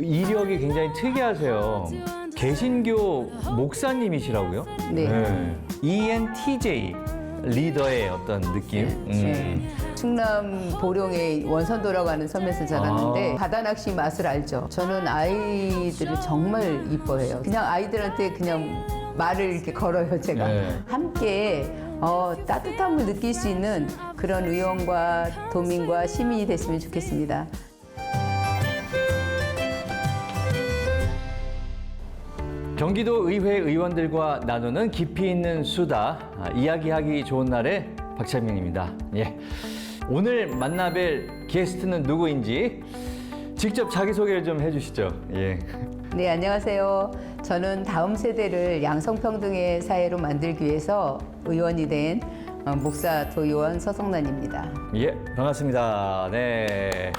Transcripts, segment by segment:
이력이 굉장히 특이하세요. 개신교 목사님이시라고요? 네. ENTJ 리더의 어떤 느낌. 네. 충남 보령의 원선도라고 하는 섬에서 자랐는데 바다 낚시 맛을 알죠. 저는 아이들을 정말 이뻐해요. 그냥 아이들한테 그냥 말을 이렇게 걸어요, 제가. 네. 함께 따뜻함을 느낄 수 있는 그런 의원과 도민과 시민이 됐으면 좋겠습니다. 경기도 의회 의원들과 나누는 깊이 있는 수다, 이야기하기 좋은 날의 박찬민입니다. 예. 오늘 만나뵐 게스트는 누구인지 직접 자기소개를 좀 해주시죠. 예. 네, 안녕하세요. 저는 다음 세대를 양성평등의 사회로 만들기 위해서 의원이 된 목사 도의원 서성란입니다. 예, 반갑습니다. 네.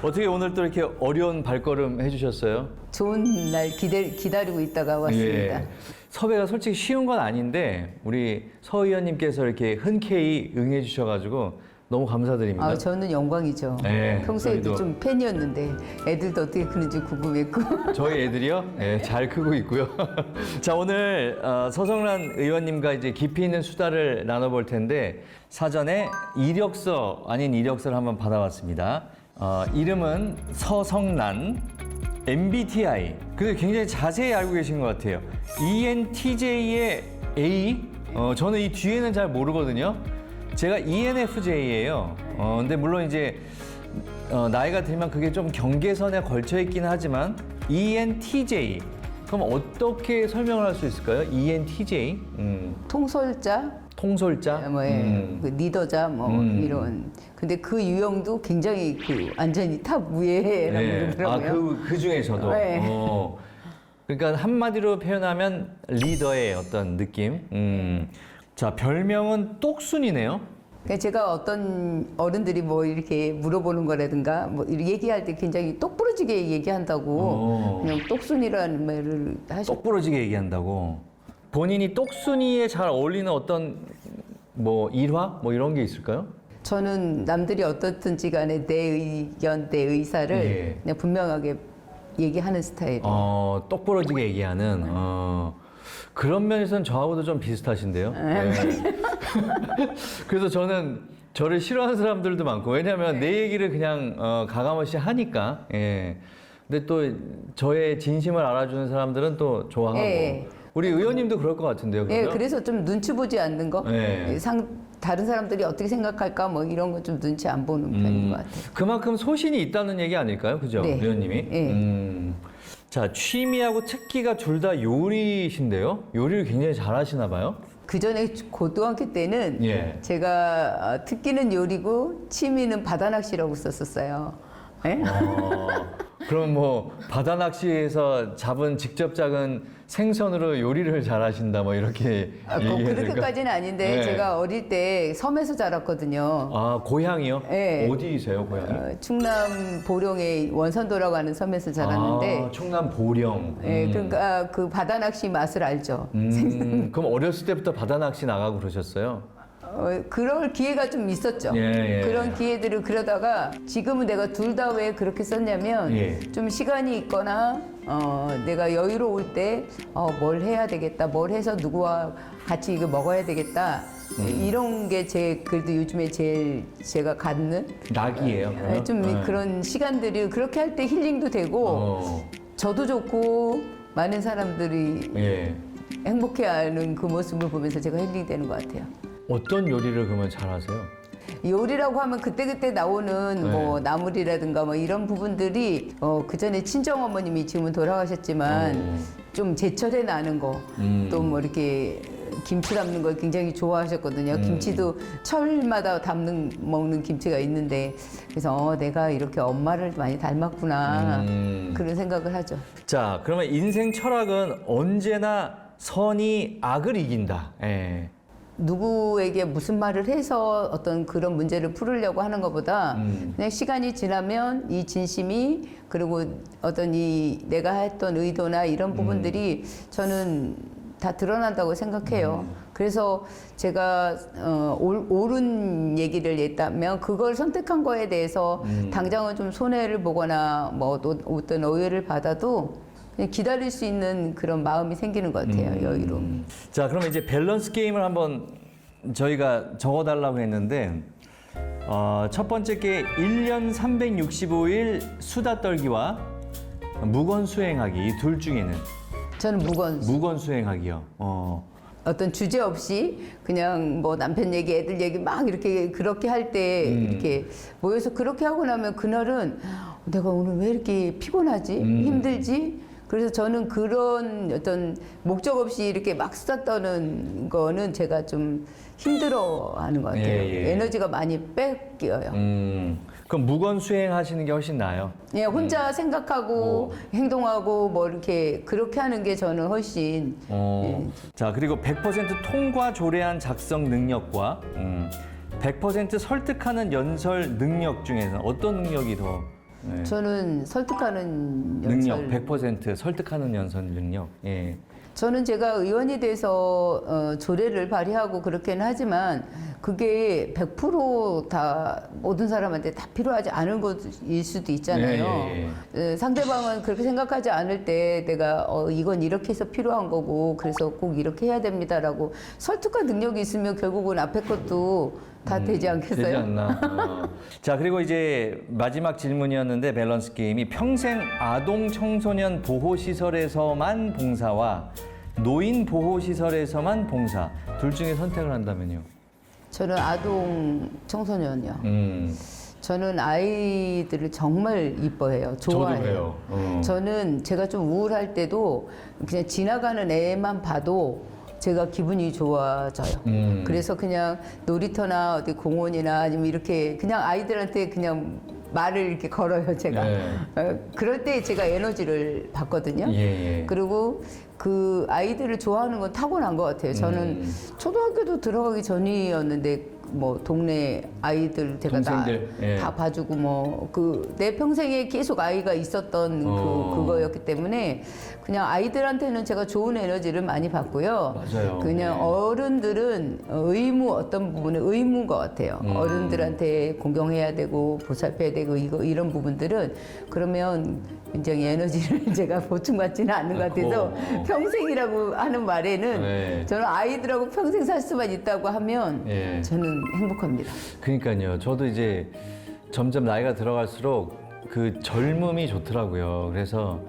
어떻게 오늘 또 이렇게 어려운 발걸음 해주셨어요? 좋은 날 기다리고 있다가 왔습니다. 예. 섭외가 솔직히 쉬운 건 아닌데 우리 서 의원님께서 이렇게 흔쾌히 응해 주셔가지고 너무 감사드립니다. 저는 영광이죠. 네, 평소에도 저희도. 좀 팬이었는데 애들도 어떻게 크는지 궁금했고. 저희 애들이요? 네, 잘 크고 있고요. 자, 오늘 서성란 의원님과 이제 깊이 있는 수다를 나눠볼 텐데 사전에 이력서 아닌 이력서를 한번 받아왔습니다. 이름은 서성란, MBTI. 근데 굉장히 자세히 알고 계신 것 같아요. ENTJ의 A. 저는 이 뒤에는 잘 모르거든요. 제가 ENFJ예요. 근데 물론 이제 나이가 들면 그게 좀 경계선에 걸쳐 있긴 하지만 ENTJ. 그럼 어떻게 설명을 할 수 있을까요? ENTJ. 통솔자, 통솔자. 그 리더자, 이런. 근데 그 유형도 굉장히 완전히 탑 위에라고 네. 그러더라고요. 그 중에서도. 네. 그러니까 한마디로 표현하면 리더의 어떤 느낌. 자, 별명은 똑순이네요. 그러니까 제가 어떤 어른들이 뭐 이렇게 물어보는 거라든가 뭐 이렇게 얘기할 때 굉장히 똑부러지게 얘기한다고 그냥 똑순이라는 말을 하셨고. 똑부러지게 얘기한다고. 본인이 똑순이에 잘 어울리는 어떤 뭐 일화? 뭐 이런 게 있을까요? 저는 남들이 어떻든지 간에 내 의견, 내 의사를 예. 그냥 분명하게 얘기하는 스타일이에요. 똑부러지게 얘기하는. 그런 면에서는 저하고도 좀 비슷하신데요. 네. 그래서 저는 저를 싫어하는 사람들도 많고, 왜냐하면 내 얘기를 그냥 가감없이 하니까. 예. 근데 또 저의 진심을 알아주는 사람들은 또 좋아하고. 예. 우리 의원님도 그럴 것 같은데요. 예, 그러면? 그래서 좀 눈치 보지 않는 거. 네. 다른 사람들이 어떻게 생각할까 뭐 이런 거 좀 눈치 안 보는 편인 것 같아요. 그만큼 소신이 있다는 얘기 아닐까요? 그죠? 네. 의원님이? 네. 자, 취미하고 특기가 둘 다 요리신데요? 요리를 굉장히 잘하시나 봐요? 그 전에 고등학교 때는 예. 제가 특기는 요리고 취미는 바다 낚시라고 썼었어요. 예? 그럼 뭐 바다 낚시에서 잡은 직접 잡은 생선으로 요리를 잘하신다 뭐 이렇게 얘기해야 될까? 그렇게까지는 아닌데 네. 제가 어릴 때 섬에서 자랐거든요. 아, 고향이요? 네. 어디세요, 고향이? 충남 보령의 원선도라고 하는 섬에서 자랐는데 충남 보령. 예, 그러니까 그 바다 낚시 맛을 알죠. 그럼 어렸을 때부터 바다 낚시 나가고 그러셨어요? 그럴 기회가 좀 있었죠. 예. 그런 기회들을 그러다가 지금은 내가 둘 다 왜 그렇게 썼냐면 예. 좀 시간이 있거나 내가 여유로울 때 뭘 해야 되겠다, 뭘 해서 누구와 같이 이거 먹어야 되겠다. 이런 게 그래도 요즘에 제일 제가 갖는 낙이에요. 그러면? 좀 네. 그런 시간들이 그렇게 할 때 힐링도 되고 저도 좋고 많은 사람들이 예. 행복해하는 그 모습을 보면서 제가 힐링되는 것 같아요. 어떤 요리를 그러면 잘하세요? 요리라고 하면 그때그때 나오는 네. 뭐 나물이라든가 뭐 이런 부분들이 그 전에 친정 어머님이 지금은 돌아가셨지만 좀 제철에 나는 거 또 뭐 이렇게 김치 담는 걸 굉장히 좋아하셨거든요. 김치도 철마다 먹는 김치가 있는데 그래서 내가 이렇게 엄마를 많이 닮았구나 그런 생각을 하죠. 자, 그러면 인생 철학은 언제나 선이 악을 이긴다. 예. 누구에게 무슨 말을 해서 어떤 그런 문제를 풀으려고 하는 것보다 그냥 시간이 지나면 이 진심이 그리고 어떤 이 내가 했던 의도나 이런 부분들이 저는 다 드러난다고 생각해요. 그래서 제가 옳은 얘기를 했다면 그걸 선택한 거에 대해서 당장은 좀 손해를 보거나 뭐 또 어떤 오해를 받아도 그냥 기다릴 수 있는 그런 마음이 생기는 것 같아요. 여유로. 자, 그러면 이제 밸런스 게임을 한번 저희가 적어달라고 했는데 첫 번째 게 1년 365일 수다 떨기와 무건 수행하기 이 둘 중에는 저는 무건 수행하기요. 어떤 주제 없이 그냥 뭐 남편 얘기, 애들 얘기 막 이렇게 그렇게 할 때 이렇게 모여서 그렇게 하고 나면 그날은 내가 오늘 왜 이렇게 피곤하지? 힘들지? 그래서 저는 그런 어떤 목적 없이 이렇게 막 수다 떠는 거는 제가 좀 힘들어하는 것 같아요. 예. 에너지가 많이 뺏겨요. 그럼 무건 수행하시는 게 훨씬 나아요. 예, 혼자 생각하고 행동하고 뭐 이렇게 그렇게 하는 게 저는 훨씬 자, 그리고 100% 통과 조례안 작성 능력과 100% 설득하는 연설 능력 중에서 어떤 능력이 더 네. 저는 설득하는 능력 연설 100% 설득하는 연설 능력. 예. 저는 제가 의원이 돼서 조례를 발의하고 그렇게는 하지만 그게 100%다 모든 사람한테 다 필요하지 않은 것일 수도 있잖아요. 상대방은 그렇게 생각하지 않을 때 내가 이건 이렇게 해서 필요한 거고 그래서 꼭 이렇게 해야 됩니다라고 설득과 능력이 있으면 결국은 앞에 것도 다 되지 않겠어요? 되지 않나. 자, 그리고 이제 마지막 질문이었는데 밸런스 게임이 평생 아동 청소년 보호 시설에서만 봉사와 노인 보호 시설에서만 봉사 둘 중에 선택을 한다면요. 저는 아동 청소년이요. 저는 아이들을 정말 이뻐해요. 좋아해요. 저도 그래요. 저는 제가 좀 우울할 때도 그냥 지나가는 애만 봐도 제가 기분이 좋아져요. 그래서 그냥 놀이터나 어디 공원이나 아니면 이렇게 그냥 아이들한테 그냥 말을 이렇게 걸어요, 제가. 그럴 때 제가 에너지를 받거든요. 그리고 그 아이들을 좋아하는 건 타고난 것 같아요. 저는 초등학교도 들어가기 전이었는데 뭐 동네 아이들 제가 다 봐주고 뭐 그 내 평생에 계속 아이가 있었던 그거였기 때문에 그냥 아이들한테는 제가 좋은 에너지를 많이 받고요. 맞아요. 그냥 어른들은 어떤 부분은 의무인 것 같아요. 어른들한테 공경해야 되고 보살펴야 되고 이런 부분들은 그러면 굉장히 에너지를 제가 보충받지는 않는 것 같아서 평생이라고 하는 말에는 저는 아이들하고 평생 살 수만 있다고 하면 저는 행복합니다. 그러니까요. 저도 이제 점점 나이가 들어갈수록 그 젊음이 좋더라고요. 그래서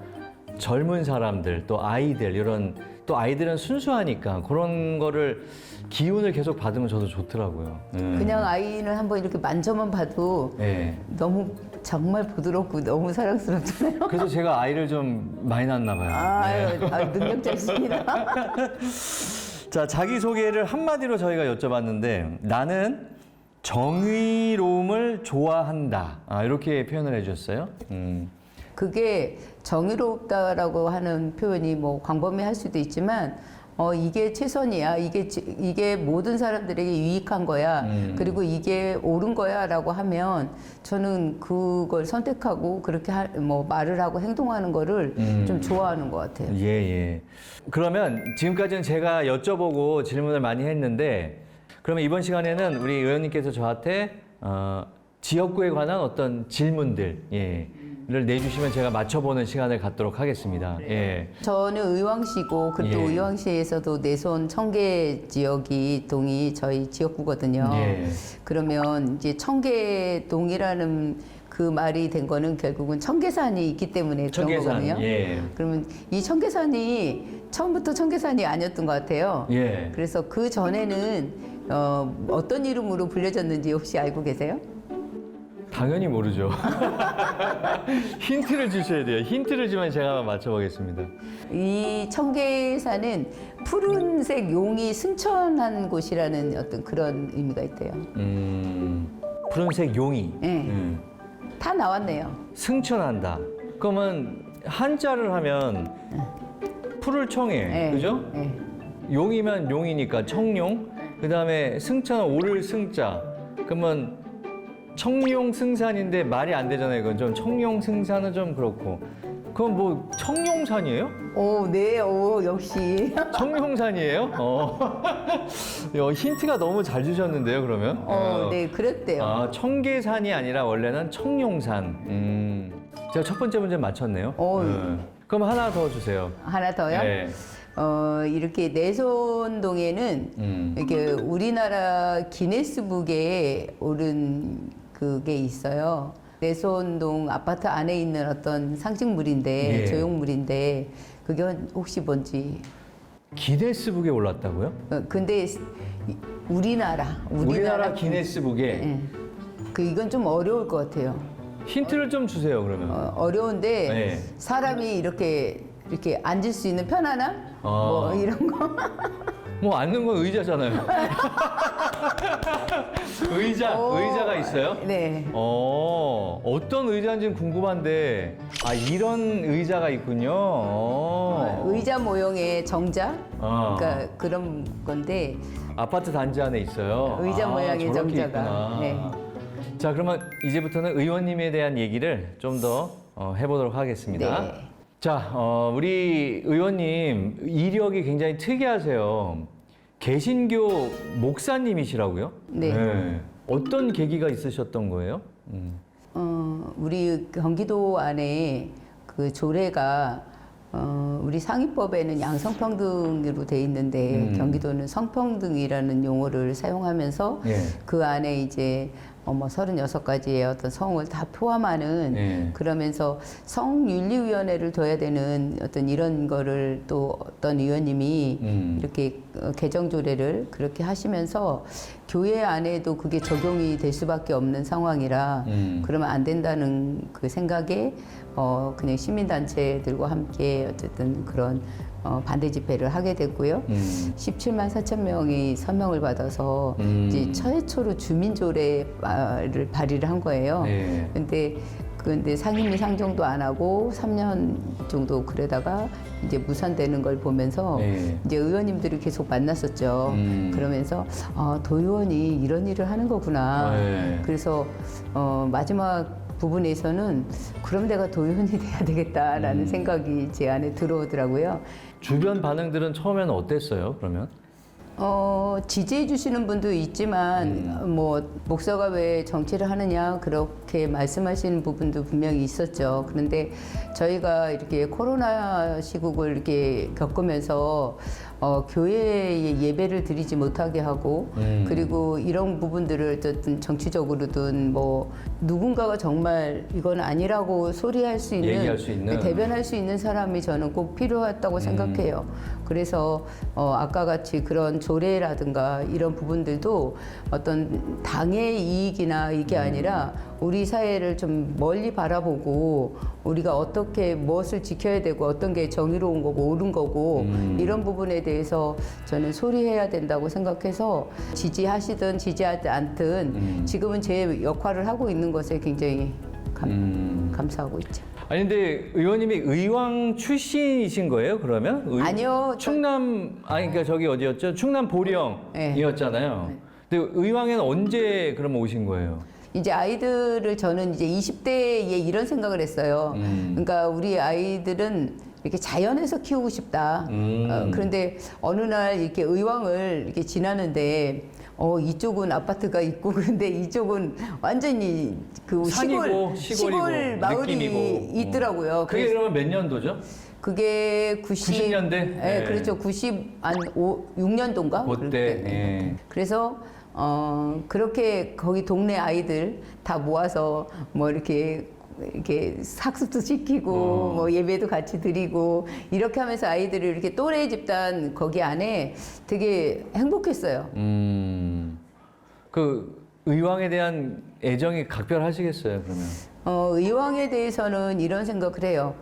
젊은 사람들 또 아이들 이런 또 아이들은 순수하니까 그런 거를 기운을 계속 받으면 저도 좋더라고요. 그냥 아이는 한번 이렇게 만져만 봐도 너무 정말 부드럽고 너무 사랑스럽잖아요. 그래서 제가 아이를 좀 많이 낳았나 봐요. 능력자십니다. 자, 자기소개를 한마디로 저희가 여쭤봤는데 나는 정의로움을 좋아한다. 이렇게 표현을 해주셨어요. 그게 정의롭다라고 하는 표현이 뭐 광범위할 수도 있지만 이게 최선이야. 이게 모든 사람들에게 유익한 거야. 그리고 이게 옳은 거야라고 하면 저는 그걸 선택하고 그렇게 뭐 말을 하고 행동하는 거를 좀 좋아하는 것 같아요. 그러면 지금까지는 제가 여쭤보고 질문을 많이 했는데 그러면 이번 시간에는 우리 의원님께서 저한테 지역구에 관한 어떤 질문들 를 내주시면 제가 맞춰보는 시간을 갖도록 하겠습니다. 저는 의왕시고 그리고 의왕시에서도 내손 청계 동이 저희 지역구거든요. 그러면 이제 청계동이라는 그 말이 된 거는 결국은 청계산이 있기 때문에 그런 거거든요. 그러면 이 청계산이 처음부터 청계산이 아니었던 것 같아요. 그래서 그 전에는 어떤 이름으로 불려졌는지 혹시 알고 계세요? 당연히 모르죠. 힌트를 주셔야 돼요. 힌트를 주면 제가 맞춰보겠습니다. 이 청계산은 푸른색 용이 승천한 곳이라는 어떤 그런 의미가 있대요. 푸른색 용이. 다 나왔네요. 승천한다. 그러면 한자를 하면 푸를 청해, 그죠? 용이면 용이니까 청용. 그 다음에 승천 오를 승자. 그러면 청룡 승산인데 말이 안 되잖아요. 이건 좀 청룡 승산은 좀 그렇고 그건 뭐 청룡산이에요? 오, 네, 오, 역시. 청룡산이에요? 힌트가 너무 잘 주셨는데요, 그러면? 네, 그랬대요. 아, 청계산이 아니라 원래는 청룡산. 제가 첫 번째 문제 맞췄네요. 그럼 하나 더 주세요. 하나 더요? 네. 이렇게 내손동에는 이렇게 우리나라 기네스북에 오른 그게 있어요. 내손동 아파트 안에 있는 어떤 상징물인데, 예. 조형물인데, 그게 혹시 뭔지. 기네스북에 올랐다고요? 근데 우리나라 기네스북에 예. 이건 좀 어려울 것 같아요. 힌트를 좀 주세요, 그러면. 어려운데 네. 사람이 이렇게 앉을 수 있는 편안함? 뭐 이런 거. 뭐 앉는 건 의자잖아요. 의자가 있어요? 네. 어떤 의자인지는 궁금한데, 아, 이런 의자가 있군요. 의자 모형의 정자? 어. 그러니까 그런 건데 아파트 단지 안에 있어요. 의자 모양의 저렇게 정자가. 있구나. 네. 자, 그러면 이제부터는 의원님에 대한 얘기를 좀 더 해보도록 하겠습니다. 네. 자, 우리 의원님 이력이 굉장히 특이하세요. 개신교 목사님이시라고요? 네. 어떤 계기가 있으셨던 거예요? 우리 경기도 안에 그 조례가 우리 상위법에는 양성평등으로 돼 있는데 경기도는 성평등이라는 용어를 사용하면서 예. 그 안에 이제 36가지의 어떤 성을 다 포함하는 예. 그러면서 성윤리위원회를 둬야 되는 어떤 이런 거를 또 어떤 의원님이 이렇게 개정조례를 그렇게 하시면서 교회 안에도 그게 적용이 될 수밖에 없는 상황이라 그러면 안 된다는 그 생각에 그냥 시민단체들과 함께 어쨌든 그런 반대 집회를 하게 됐고요. 17만 4천 명이 서명을 받아서 이제 최초로 주민조례를 발의를 한 거예요. 네. 근데 상임위 상정도 안 하고 3년 정도 그러다가 이제 무산되는 걸 보면서 네. 이제 의원님들이 계속 만났었죠. 그러면서 도의원이 이런 일을 하는 거구나. 네. 그래서 마지막 부분에서는 그럼 내가 도의원이 돼야 되겠다라는 생각이 제 안에 들어오더라고요. 주변 반응들은 처음에는 어땠어요, 그러면? 지지해 주시는 분도 있지만 뭐 목사가 왜 정치를 하느냐 그렇게 말씀하시는 부분도 분명히 있었죠. 그런데 저희가 이렇게 코로나 시국을 이렇게 겪으면서 교회에 예배를 드리지 못하게 하고 그리고 이런 부분들을 어쨌든 정치적으로든 뭐 누군가가 정말 이건 아니라고 소리할 수 있는, 얘기할 수 있는. 대변할 수 있는 사람이 저는 꼭 필요했다고 생각해요. 그래서 아까 같이 그런 조례라든가 이런 부분들도 어떤 당의 이익이나 이게 아니라 우리 사회를 좀 멀리 바라보고 우리가 어떻게 무엇을 지켜야 되고 어떤 게 정의로운 거고 옳은 거고 이런 부분에 대해서 저는 소리해야 된다고 생각해서 지지하시든 지지하지 않든 지금은 제 역할을 하고 있는 것에 굉장히 감사하고 있죠. 아니 근데 의원님이 의왕 출신이신 거예요, 그러면? 아니요. 그러니까 저기 어디였죠? 충남 보령이었잖아요. 근데 의왕에는 언제 그럼 오신 거예요? 이제 아이들을 저는 이제 20대에 이런 생각을 했어요. 그러니까 우리 아이들은 이렇게 자연에서 키우고 싶다. 그런데 어느 날 이렇게 의왕을 이렇게 지나는데 이쪽은 아파트가 있고 그런데 이쪽은 완전히 그 산이고, 시골 마을이 느낌이고. 있더라고요. 그게 그러면 몇 년도죠? 그게 90년대? 네, 그렇죠. 96년도인가? 그때. 예. 그래서 그렇게 거기 동네 아이들 다 모아서 뭐 이렇게 학습도 시키고 뭐 예배도 같이 드리고 이렇게 하면서 아이들이 이렇게 또래 집단 거기 안에 되게 행복했어요. 그 의왕에 대한 애정이 각별하시겠어요, 그러면? 의왕에 대해서는 이런 생각을 해요.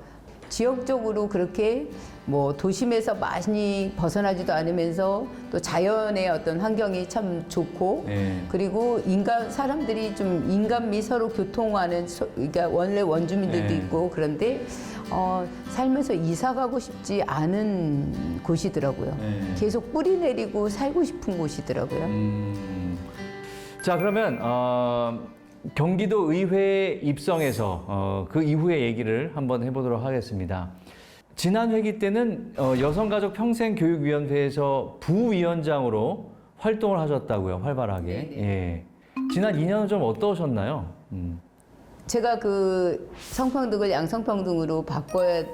지역적으로 그렇게 뭐 도심에서 많이 벗어나지도 않으면서 또 자연의 어떤 환경이 참 좋고 네. 그리고 사람들이 좀 인간미 서로 교통하는 그러니까 원래 원주민들도 네. 있고 그런데 살면서 이사 가고 싶지 않은 곳이더라고요. 네. 계속 뿌리 내리고 살고 싶은 곳이더라고요. 자, 그러면 경기도 의회에 입성해서 그 이후의 얘기를 한번 해보도록 하겠습니다. 지난 회기 때는 여성가족평생교육위원회에서 부위원장으로 활동을 하셨다고요, 활발하게. 예. 지난 2년은 좀 어떠셨나요? 제가 그 성평등을 양성평등으로 바꿔야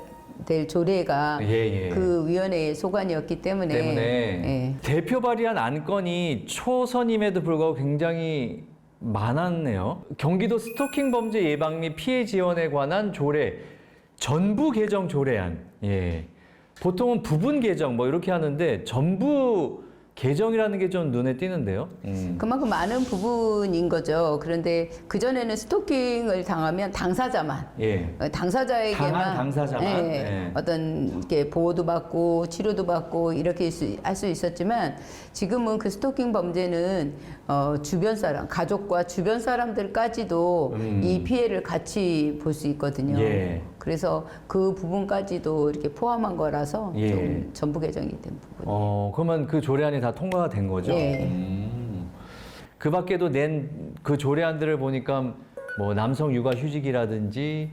될 조례가 그 위원회의 소관이었기 때문에 예. 대표 발의한 안건이 초선임에도 불구하고 굉장히 많았네요. 경기도 스토킹 범죄 예방 및 피해 지원에 관한 조례 전부 개정 조례안. 예. 보통은 부분 개정 뭐 이렇게 하는데 전부 개정이라는 게 좀 눈에 띄는데요. 그만큼 많은 부분인 거죠. 그런데 그전에는 스토킹을 당하면 당사자만, 당사자에게만, 당한 당사자만 어떤 이렇게 보호도 받고 치료도 받고 이렇게 할 수 있었지만 지금은 그 스토킹 범죄는 주변 사람, 가족과 주변 사람들까지도 이 피해를 같이 볼 수 있거든요. 그래서 그 부분까지도 이렇게 포함한 거라서 좀 전부 개정이 된 부분. 그러면 그 조례안이 다 통과가 된 거죠? 그 밖에도 낸 그 조례안들을 보니까 뭐 남성 육아 휴직이라든지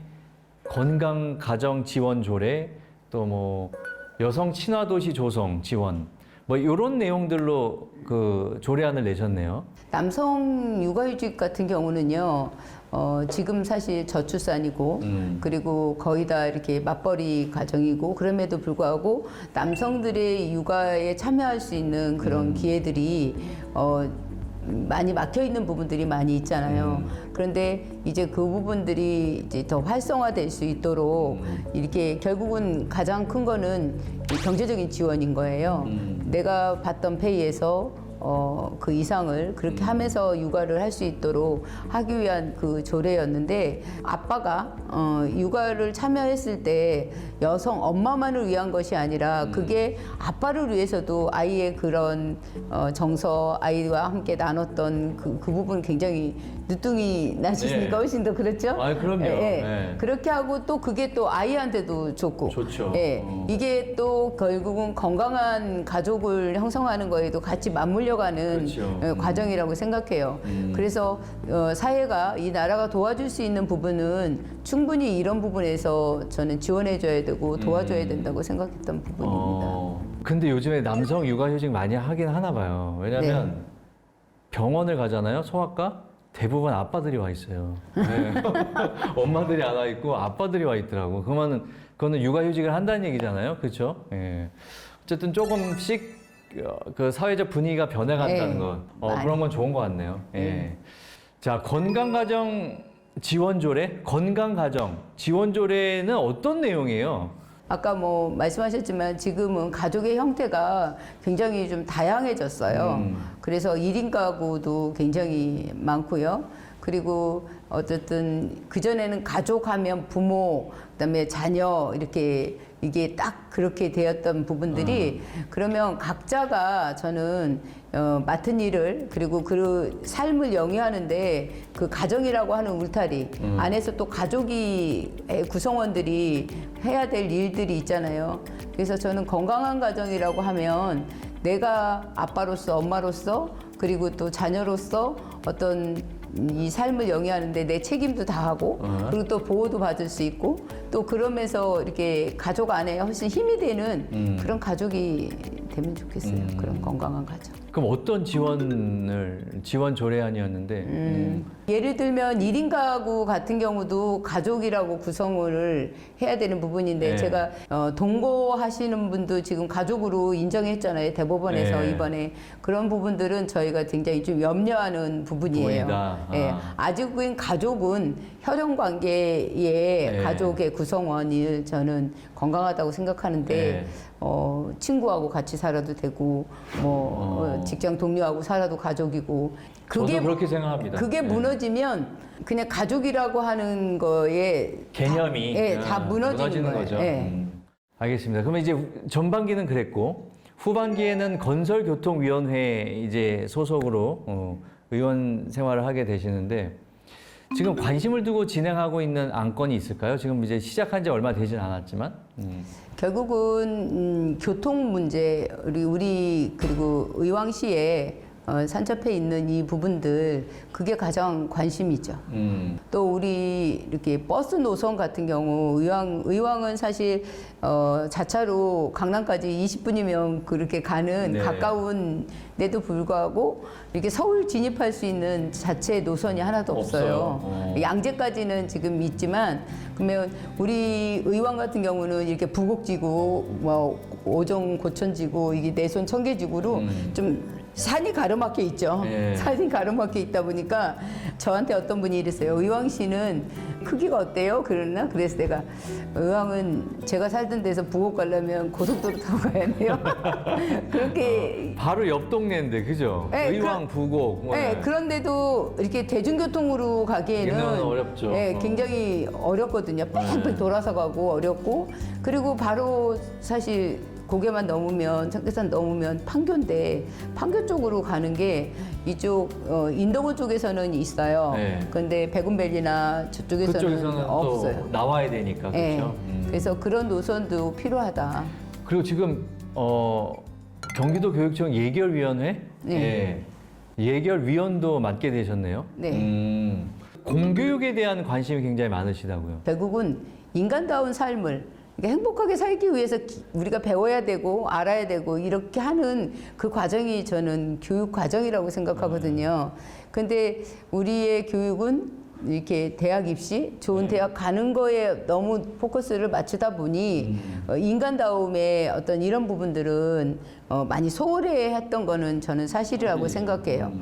건강 가정 지원 조례, 또 뭐 여성 친화 도시 조성 지원, 뭐 이런 내용들로 그 조례안을 내셨네요. 남성 육아휴직 같은 경우는요, 지금 사실 저출산이고, 그리고 거의 다 이렇게 맞벌이 가정이고, 그럼에도 불구하고 남성들의 육아에 참여할 수 있는 그런 기회들이, 많이 막혀 있는 부분들이 많이 있잖아요. 그런데 이제 그 부분들이 이제 더 활성화될 수 있도록 이렇게 결국은 가장 큰 거는 이 경제적인 지원인 거예요. 내가 받던 페이에서 그 이상을 그렇게 하면서 육아를 할 수 있도록 하기 위한 그 조례였는데 아빠가 육아를 참여했을 때 여성 엄마만을 위한 것이 아니라 그게 아빠를 위해서도 아이의 그런 정서 아이와 함께 나눴던 그 부분 굉장히 늦둥이 나셨으니까 훨씬 더 그렇죠? 아, 그럼요. 그렇게 하고 또 그게 또 아이한테도 좋고. 좋죠. 이게 또 결국은 건강한 가족을 형성하는 거에도 같이 맞물려가는 과정이라고 생각해요. 그래서 사회가 이 나라가 도와줄 수 있는 부분은 충분히 이런 부분에서 저는 지원해줘야 되고 도와줘야 된다고 생각했던 부분입니다. 근데 요즘에 남성 육아휴직 많이 하긴 하나 봐요. 왜냐면 병원을 가잖아요, 소아과. 대부분 아빠들이 와 있어요. 엄마들이 안 와 있고 아빠들이 와 있더라고. 그거는 육아휴직을 한다는 얘기잖아요, 그렇죠? 어쨌든 조금씩 그 사회적 분위기가 변해간다는 것, 그런 건 좋은 것 같네요. 자, 건강가정 지원조례, 건강가정 지원조례는 어떤 내용이에요? 아까 뭐 말씀하셨지만 지금은 가족의 형태가 굉장히 좀 다양해졌어요. 그래서 1인 가구도 굉장히 많고요. 그리고 어쨌든 그전에는 가족하면 부모, 그다음에 자녀 이렇게 이게 딱 그렇게 되었던 부분들이 그러면 각자가 저는 맡은 일을 그리고 그 삶을 영위하는데 그 가정이라고 하는 울타리 안에서 또 가족이 구성원들이 해야 될 일들이 있잖아요. 그래서 저는 건강한 가정이라고 하면 내가 아빠로서 엄마로서 그리고 또 자녀로서 어떤 이 삶을 영위하는데 내 책임도 다하고 그리고 또 보호도 받을 수 있고 또 그러면서 이렇게 가족 안에 훨씬 힘이 되는 그런 가족이 되면 좋겠어요. 그런 건강한 가족. 그럼 어떤 지원 조례안이었는데? 예를 들면 1인 가구 같은 경우도 가족이라고 구성을 해야 되는 부분인데 제가 동거하시는 분도 지금 가족으로 인정했잖아요. 대법원에서 이번에. 그런 부분들은 저희가 굉장히 좀 염려하는 부분이에요. 아직은 가족은 혈연 관계의 가족의 구성원이 저는 건강하다고 생각하는데 친구하고 같이 살아도 되고 직장 동료하고 살아도 가족이고 저도 그렇게 생각합니다. 그게 무너지면 그냥 가족이라고 하는 거에 개념이 다 무너지는 거죠. 거예요. 알겠습니다. 그러면 이제 전반기는 그랬고 후반기에는 건설교통위원회 이제 소속으로 의원 생활을 하게 되시는데 지금 관심을 두고 진행하고 있는 안건이 있을까요? 지금 이제 시작한 지 얼마 되진 않았지만. 결국은 교통 문제 우리 그리고 의왕시에 산첩해 있는 이 부분들 그게 가장 관심이죠. 또 우리 이렇게 버스 노선 같은 경우 의왕은 사실 자차로 강남까지 20분이면 그렇게 가는 네. 가까운 데도 불구하고 이렇게 서울 진입할 수 있는 자체 노선이 하나도 없어요. 없어요. 양재까지는 지금 있지만 그러면 우리 의왕 같은 경우는 이렇게 부곡지구, 뭐 오정 고천지구, 이게 내손 청계지구로 좀 산이 가로막혀 있죠. 네. 산이 가로막혀 있다 보니까 저한테 어떤 분이 이랬어요. 의왕시는 크기가 어때요? 그러나 그래서 내가 의왕은 제가 살던 데서 부곡 가려면 고속도로 타고 가야 돼요. 그렇게 바로 옆 동네인데 그죠? 네, 의왕, 부곡. 네, 그런데도 이렇게 대중교통으로 가기에는 이거는 어렵죠. 네, 굉장히 어렵거든요. 뺑뺑 돌아서 가고 어렵고 그리고 바로 사실 고개만 넘으면 청계산 넘으면 판교인데 판교 쪽으로 가는 게 이쪽 인도구 쪽에서는 있어요. 네. 그런데 백운밸리나 저쪽에서는 그쪽에서는 없어요. 또 나와야 되니까 네, 그렇죠. 그래서 그런 노선도 필요하다. 그리고 지금 경기도 교육청 예결위원회 네. 예결위원도 맡게 되셨네요. 네. 공교육에 대한 관심이 굉장히 많으시다고요. 결국은 인간다운 삶을 그러니까 행복하게 살기 위해서 우리가 배워야 되고 알아야 되고 이렇게 하는 그 과정이 저는 교육 과정이라고 생각하거든요. 근데 우리의 교육은 이렇게 대학 입시, 좋은 대학 가는 거에 너무 포커스를 맞추다 보니 인간다움의 어떤 이런 부분들은 많이 소홀해 했던 거는 저는 사실이라고 생각해요.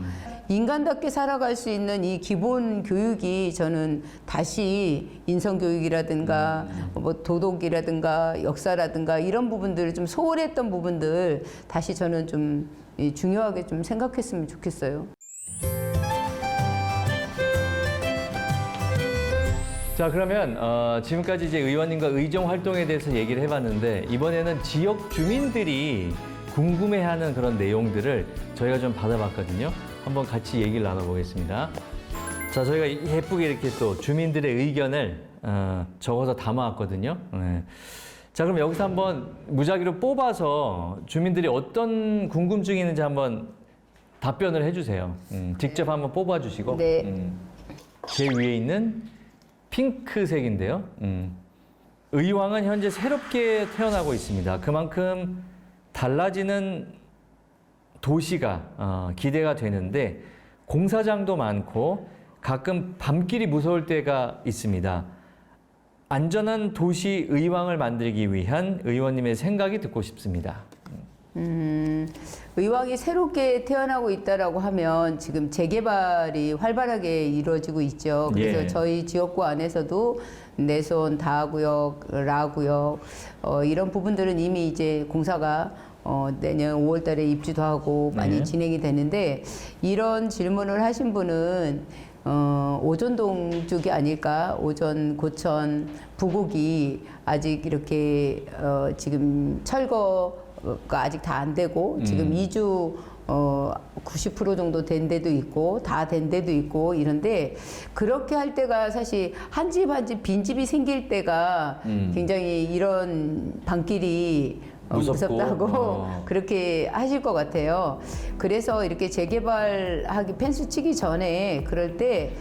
인간답게 살아갈 수 있는 이 기본 교육이 저는 다시 인성교육이라든가 뭐 도덕이라든가 역사라든가 이런 부분들을 좀 소홀했던 부분들 다시 저는 좀 중요하게 좀 생각했으면 좋겠어요. 자, 그러면 지금까지 이제 의원님과 의정 활동에 대해서 얘기를 해봤는데 이번에는 지역 주민들이 궁금해하는 그런 내용들을 저희가 좀 받아봤거든요. 한번 같이 얘기를 나눠보겠습니다. 자, 저희가 예쁘게 이렇게 또 주민들의 의견을 적어서 담아왔거든요. 네. 자, 그럼 여기서 한번 무작위로 뽑아서 주민들이 어떤 궁금증이 있는지 한번 답변을 해주세요. 직접 한번 뽑아주시고. 네. 제일 위에 있는 핑크색인데요. 의왕은 현재 새롭게 태어나고 있습니다. 그만큼 달라지는 도시가 기대가 되는데 공사장도 많고 가끔 밤길이 무서울 때가 있습니다. 안전한 도시 의왕을 만들기 위한 의원님의 생각이 듣고 싶습니다. 의왕이 새롭게 태어나고 있다라고 하면 지금 재개발이 활발하게 이루어지고 있죠. 그래서 예. 저희 지역구 안에서도 내손, 다구역, 라구역 이런 부분들은 이미 이제 공사가 내년 5월 달에 입주도 하고 많이 네. 진행이 되는데 이런 질문을 하신 분은 오전동 쪽이 아닐까. 오전, 고천, 부곡이 아직 이렇게 지금 철거가 아직 다 안 되고 지금 이주 90% 정도 된 데도 있고 다 된 데도 있고 이런데 그렇게 할 때가 사실 한 집 한 집 빈집이 생길 때가 굉장히 이런 밤길이 무섭고, 무섭다고 그렇게 하실 것 같아요. 그래서 이렇게 재개발하기 펜스 치기 전에 그럴 때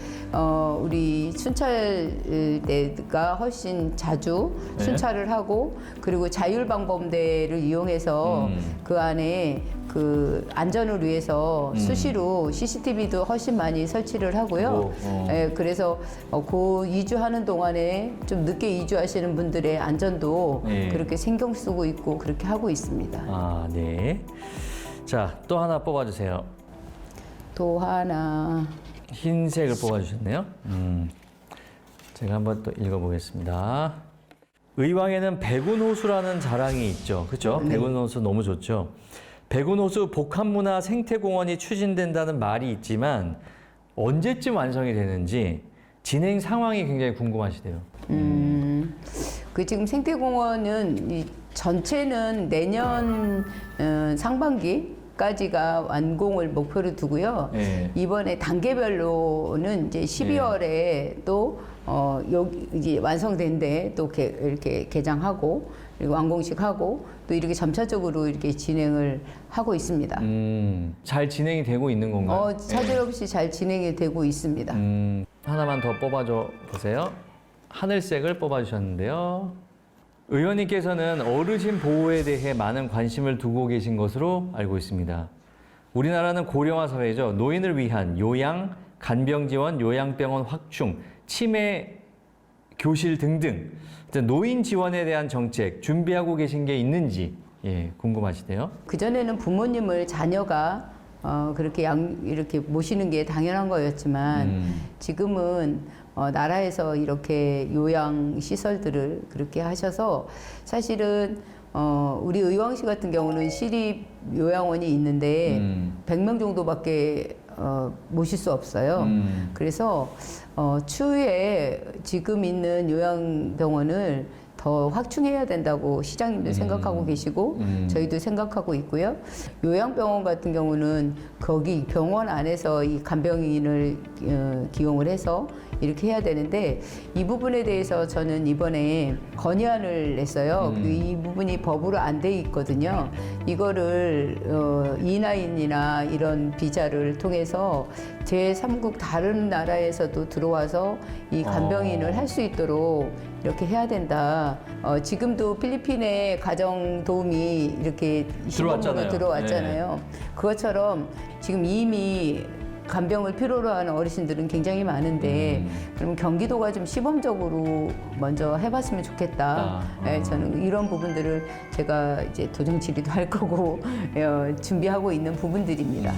우리 순찰대가 훨씬 자주 네. 순찰을 하고 그리고 자율방범대를 이용해서 그 안에 그 안전을 위해서 수시로 CCTV도 훨씬 많이 설치를 하고요. 예, 그래서 그 이주하는 동안에 좀 늦게 이주하시는 분들의 안전도 네. 그렇게 신경 쓰고 있고 그렇게 하고 있습니다. 아, 네. 자, 또 하나 뽑아주세요. 또 하나. 흰색을 뽑아주셨네요. 제가 한번 또 읽어보겠습니다. 의왕에는 백운호수라는 자랑이 있죠. 그렇죠? 네. 백운호수 너무 좋죠. 백운호수 복합문화 생태공원이 추진된다는 말이 있지만 언제쯤 완성이 되는지 진행 상황이 굉장히 궁금하시대요. 그 지금 생태공원은 이 전체는 내년 상반기까지가 완공을 목표로 두고요. 네. 이번에 단계별로는 이제 12월에 또 여기 이제 완성된데 또 이렇게 개장하고 그리고 완공식하고 또 이렇게 점차적으로 이렇게 진행을 하고 있습니다. 잘 진행이 되고 있는 건가요? 차질 없이 잘 진행이 되고 있습니다. 하나만 더 뽑아줘 보세요. 하늘색을 뽑아주셨는데요. 의원님께서는 어르신 보호에 대해 많은 관심을 두고 계신 것으로 알고 있습니다. 우리나라는 고령화 사회죠. 노인을 위한 요양, 간병 지원, 요양병원 확충, 치매 교실 등등 노인 지원에 대한 정책 준비하고 계신 게 있는지 궁금하시대요. 그전에는 부모님을 자녀가 그렇게 이렇게 모시는 게 당연한 거였지만 지금은 나라에서 이렇게 요양 시설들을 그렇게 하셔서 사실은 우리 의왕시 같은 경우는 시립 요양원이 있는데 100명 정도밖에 모실 수 없어요. 그래서 추후에 지금 있는 요양병원을 더 확충해야 된다고 시장님도 생각하고 계시고 저희도 생각하고 있고요. 요양병원 같은 경우는 거기 병원 안에서 이 간병인을 기용을 해서 이렇게 해야 되는데 이 부분에 대해서 저는 이번에 건의안을 냈어요. 이 부분이 법으로 안 돼 있거든요. 이거를 E9이나 이런 비자를 통해서 제3국 다른 나라에서도 들어와서 이 간병인을 할 수 있도록 이렇게 해야 된다. 지금도 필리핀에 가정 도우미 이렇게 시범으로 들어왔잖아요. 그것처럼 지금 이미 간병을 필요로 하는 어르신들은 굉장히 많은데 그럼 경기도가 좀 시범적으로 먼저 해봤으면 좋겠다. 저는 이런 부분들을 제가 이제 도정 질의도 할 거고 준비하고 있는 부분들입니다.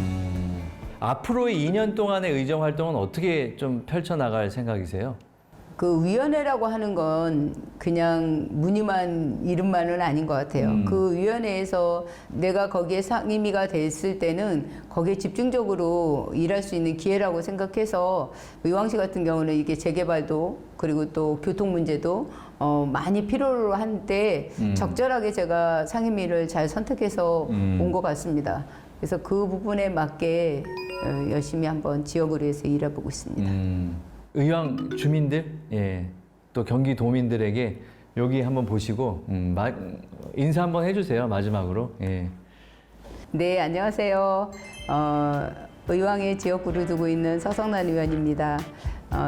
앞으로의 2년 동안의 의정 활동은 어떻게 좀 펼쳐나갈 생각이세요? 그 위원회라고 하는 건 그냥 무늬만 이름만은 아닌 것 같아요. 그 위원회에서 내가 거기에 상임위가 됐을 때는 거기에 집중적으로 일할 수 있는 기회라고 생각해서 의왕시 같은 경우는 이게 재개발도 그리고 또 교통 문제도 많이 필요로 한때 적절하게 제가 상임위를 잘 선택해서 온 것 같습니다. 그래서 그 부분에 맞게 열심히 한번 지역을 위해서 일해보고 있습니다. 의왕 주민들, 또 경기도민들에게 여기 한번 보시고 인사 한번 해주세요. 마지막으로. 네, 안녕하세요. 의왕의 지역구를 두고 있는 서성란 의원입니다.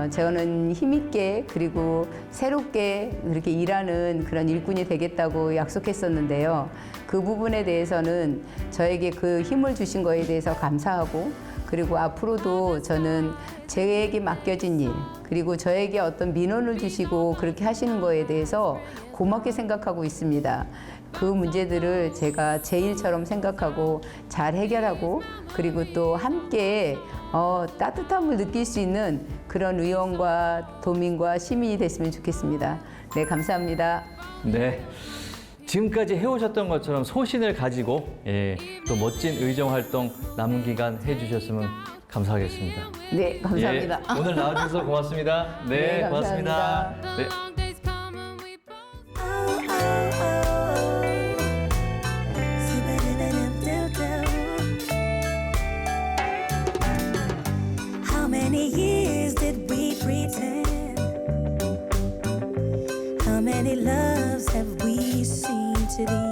저는 힘있게 그리고 새롭게 그렇게 일하는 그런 일꾼이 되겠다고 약속했었는데요. 그 부분에 대해서는 저에게 그 힘을 주신 거에 대해서 감사하고 그리고 앞으로도 저는 저에게 맡겨진 일 그리고 저에게 어떤 민원을 주시고 그렇게 하시는 거에 대해서 고맙게 생각하고 있습니다. 그 문제들을 제가 제 일처럼 생각하고 잘 해결하고 그리고 또 함께 따뜻함을 느낄 수 있는 그런 의원과 도민과 시민이 됐으면 좋겠습니다. 네, 감사합니다. 네. 지금까지 해오셨던 것처럼 소신을 가지고 또 멋진 의정 활동 남은 기간 해주셨으면 감사하겠습니다. 네, 감사합니다. 오늘 나와주셔서 고맙습니다. 네, 네, 고맙습니다. 감사합니다. 네. How many years did we pretend? How many loves have we seen to the